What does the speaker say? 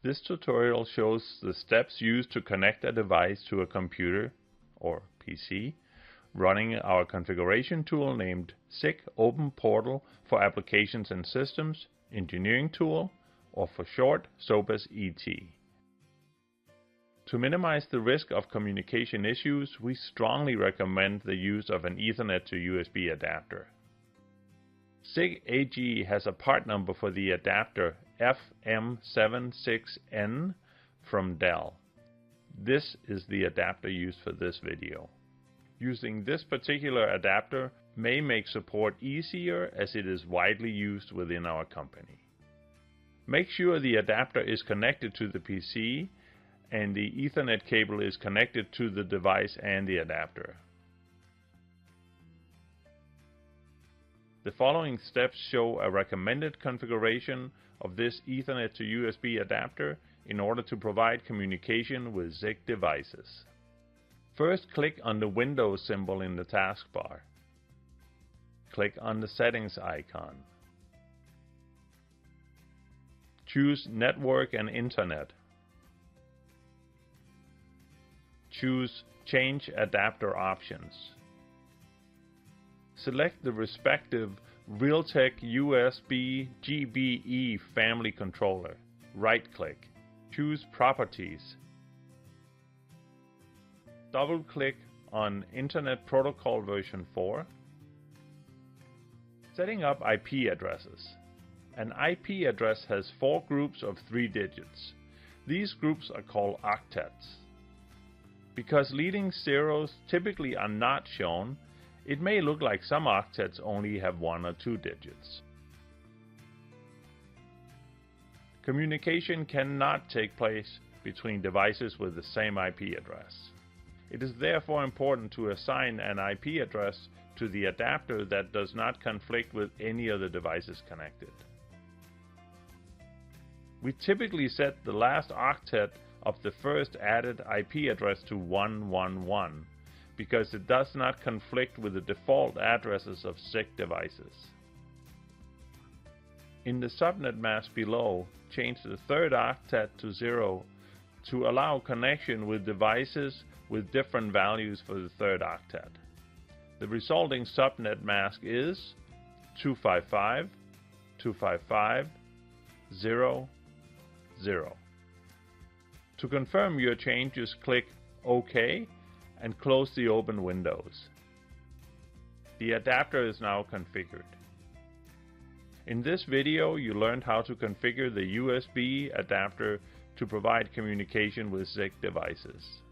This tutorial shows the steps used to connect a device to a computer, or PC, running our configuration tool named SIG Open Portal for Applications and Systems Engineering Tool, or for short, SOPAS ET. To minimize the risk of communication issues, we strongly recommend the use of an Ethernet to USB adapter. SIG AG has a part number for the adapter FM76N from Dell. This is the adapter used for this video. Using this particular adapter may make support easier as it is widely used within our company. Make sure the adapter is connected to the PC and the Ethernet cable is connected to the device and the adapter. The following steps show a recommended configuration of this Ethernet to USB adapter in order to provide communication with SIG devices. First, click on the Windows symbol in the taskbar. Click on the Settings icon. Choose Network and Internet. Choose Change Adapter Options. Select the respective Realtek USB GBE family controller. Right-click. Choose Properties. Double-click on Internet Protocol version 4. Setting up IP addresses. An IP address has 4 groups of 3 digits. These groups are called octets. Because leading zeros typically are not shown, it may look like some octets only have 1 or 2 digits. Communication cannot take place between devices with the same IP address. It is therefore important to assign an IP address to the adapter that does not conflict with any of the devices connected. We typically set the last octet of the first added IP address to 111 because it does not conflict with the default addresses of SIG devices. In the subnet mask below, change the third octet to 0 to allow connection with devices with different values for the third octet. The resulting subnet mask is 255.255.0.0. To confirm your changes, click OK and close the open windows. The adapter is now configured. In this video, you learned how to configure the USB adapter to provide communication with SIG devices.